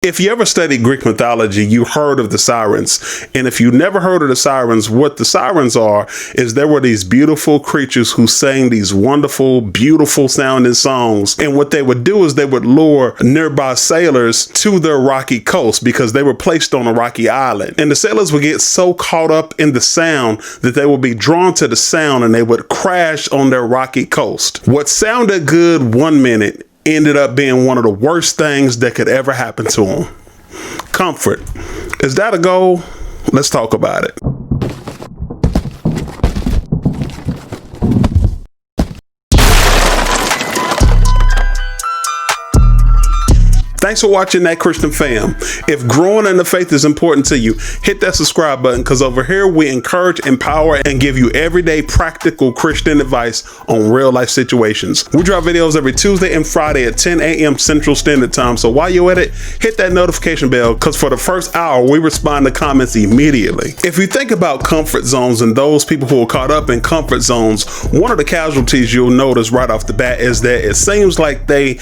If you ever studied Greek mythology, you heard of the sirens. And if you never heard of the sirens, what the sirens are is there were these beautiful creatures who sang these wonderful, beautiful sounding songs. And what they would do is they would lure nearby sailors to their rocky coast because they were placed on a rocky island. And the sailors would get so caught up in the sound that they would be drawn to the sound and they would crash on their rocky coast. What sounded good 1 minute ended up being one of the worst things that could ever happen to them. Comfort. Is that a goal? Let's talk about it. Thanks for watching That Christian Fam. If growing in the faith is important to you, hit that subscribe button because over here we encourage, empower, and give you everyday practical Christian advice on real life situations. We drop videos every Tuesday and Friday at 10 a.m. Central Standard Time. So while you're at it, hit that notification bell because for the first hour, we respond to comments immediately. If you think about comfort zones and those people who are caught up in comfort zones, one of the casualties you'll notice right off the bat is that it seems like they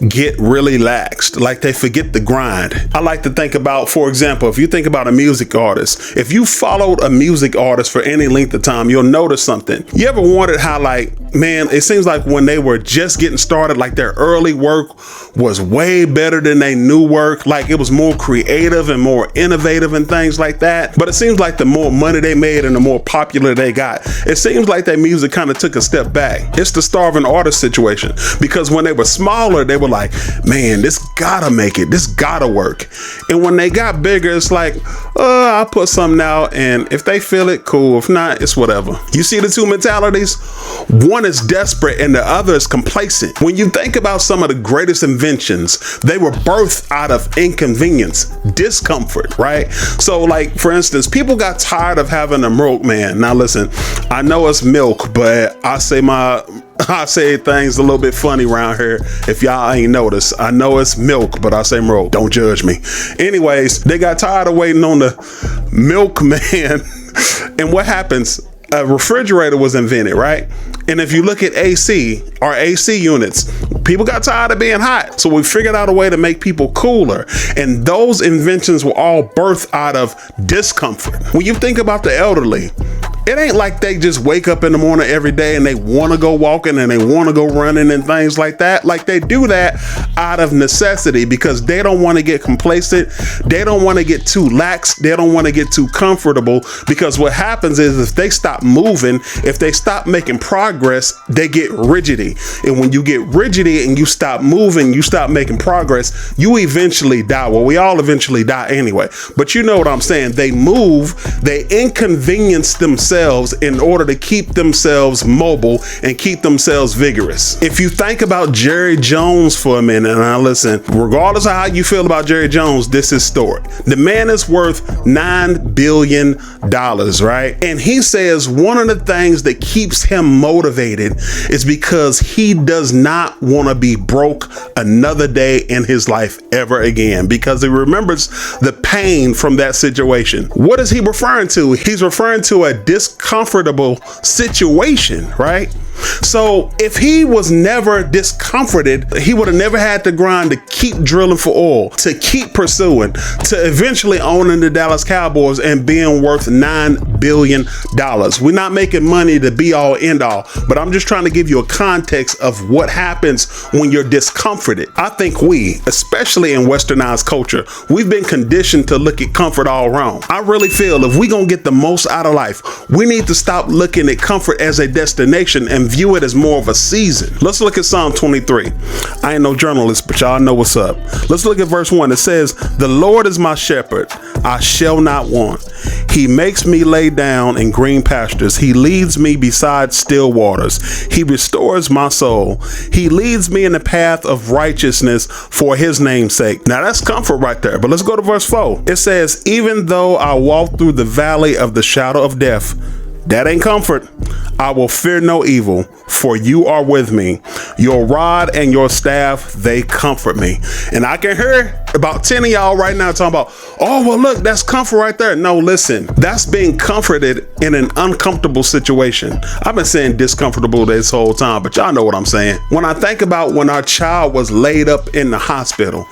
get really laxed, like they forget the grind. I like to think about, for example, if you think about a music artist, if you followed a music artist for any length of time, you'll notice something. You ever wondered how, like, man, it seems like when they were just getting started, like their early work was way better than their new work. Like it was more creative and more innovative and things like that. But it seems like the more money they made and the more popular they got, it seems like their music kind of took a step back. It's the starving artist situation, because when they were smaller, they were like, man, this gotta make it, this gotta work. And when they got bigger, it's like, I'll put something out, and if they feel it, cool. If not, it's whatever. You see the two mentalities? One is desperate and the other is complacent. When you think about some of the greatest inventions, they were birthed out of inconvenience, discomfort, right? So like, for instance, people got tired of having a milkman. Now listen, I know it's milk, but I say things a little bit funny around here. If y'all ain't noticed, I know it's milk, but I say milk. Don't judge me. Anyways, they got tired of waiting on the milkman. And what happens? A refrigerator was invented, right? And if you look at AC or AC units, people got tired of being hot. So we figured out a way to make people cooler. And those inventions were all birthed out of discomfort. When you think about the elderly, it ain't like they just wake up in the morning every day and they want to go walking and they want to go running and things like that. Like they do that out of necessity because they don't want to get complacent. They don't want to get too lax. They don't want to get too comfortable, because what happens is if they stop moving, if they stop making progress, they get rigidity. And when you get rigidity and you stop moving, you stop making progress, you eventually die. Well, we all eventually die anyway, but you know what I'm saying? They move, they inconvenience themselves in order to keep themselves mobile and keep themselves vigorous. If you think about Jerry Jones for a minute, now listen, regardless of how you feel about Jerry Jones, this is story. The man is worth $9 billion, right? And he says one of the things that keeps him motivated is because he does not want to be broke another day in his life ever again, because he remembers the pain from that situation. What is he referring to? He's referring to a discomfortable situation, right? So if he was never discomforted, he would have never had to grind to keep drilling for oil, to keep pursuing, to eventually owning the Dallas Cowboys and being worth $9 billion. We're not making money to be all end all, but I'm just trying to give you a context of what happens when you're discomforted. I think we, especially in westernized culture, we've been conditioned to look at comfort all wrong. I really feel if we're going to get the most out of life, we need to stop looking at comfort as a destination and view it as more of a season. Let's look at Psalm 23. I ain't no journalist, but y'all know what's up. Let's look at verse 1. It says, "The Lord is my shepherd, I shall not want. He makes me lay down in green pastures. He leads me beside still waters. He restores my soul. He leads me in the path of righteousness for his name's sake." Now that's comfort right there. But let's go to verse 4. It says, "Even though I walk through the valley of the shadow of death, That ain't comfort. I will fear no evil, for you are with me. Your rod and your staff, they comfort me. And I can hear about 10 of y'all right now talking about, oh, well, look, that's comfort right there. No, listen, that's being comforted in an uncomfortable situation. I've been saying discomfortable this whole time, but y'all know what I'm saying. When I think about when our child was laid up in the hospital,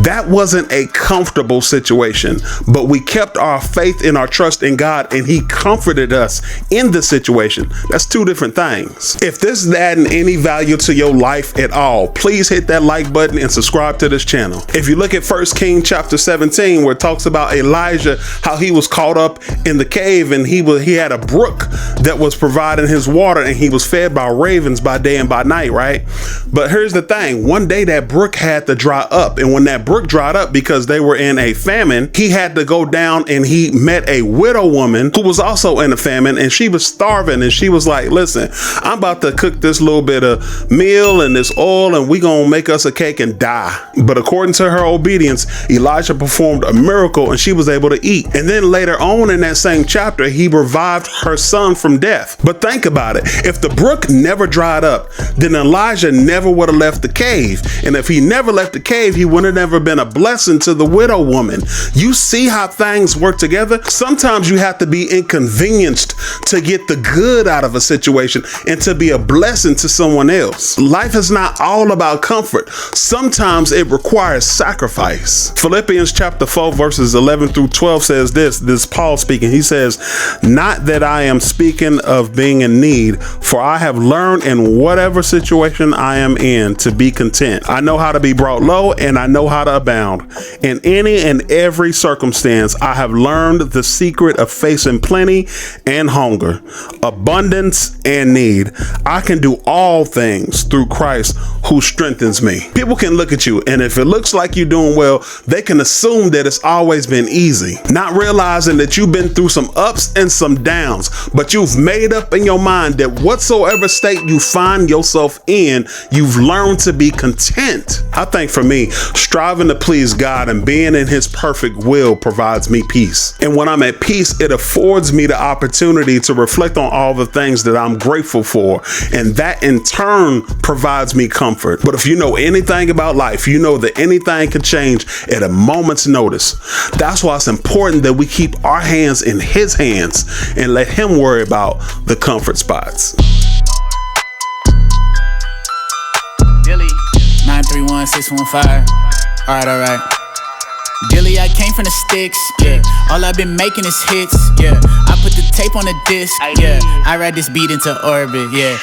that wasn't a comfortable situation, but we kept our faith and our trust in God, and he comforted us in the situation. That's two different things. If this is adding any value to your life at all, please hit that like button and subscribe to this channel. If you look at 1 Kings chapter 17, where it talks about Elijah, how he was caught up in the cave, and he had a brook that was providing his water, and he was fed by ravens by day and by night, right? But here's the thing. One day that brook had to dry up, and when that brook dried up, because they were in a famine, he had to go down, and he met a widow woman who was also in a famine, and she was starving, and she was like, listen, I'm about to cook this little bit of meal and this oil, and we gonna make us a cake and die. But according to her obedience, Elijah performed a miracle, and she was able to eat. And then later on in that same chapter, he revived her son from death. But think about it. If the brook never dried up, then Elijah never would have left the cave. And if he never left the cave, he would have never been a blessing to the widow woman. You see how things work together? Sometimes you have to be inconvenienced to get the good out of a situation and to be a blessing to someone else. Life is not all about comfort. Sometimes it requires sacrifice. Philippians chapter 4 verses 11 through 12 says this Paul speaking. He says, not that I am speaking of being in need, for I have learned in whatever situation I am in to be content. I know how to be brought low, and I know how to abound. In any and every circumstance, I have learned the secret of facing plenty and hunger, abundance and need. I can do all things through Christ who strengthens me. People can look at you, and if it looks like you're doing well, they can assume that it's always been easy, not realizing that you've been through some ups and some downs, but you've made up in your mind that whatsoever state you find yourself in, you've learned to be content. I think for me, striving to please God and being in his perfect will provides me peace. And when I'm at peace, it affords me the opportunity to reflect on all the things that I'm grateful for, and that in turn provides me comfort. But if you know anything about life, you know that anything can change at a moment's notice. That's why it's important that we keep our hands in his hands and let him worry about the comfort spots. Dilly 931-615. All right. Dilly, I came from the sticks, yeah. All I've been making is hits, yeah. I put the tape on the disc, yeah. I ride this beat into orbit, yeah.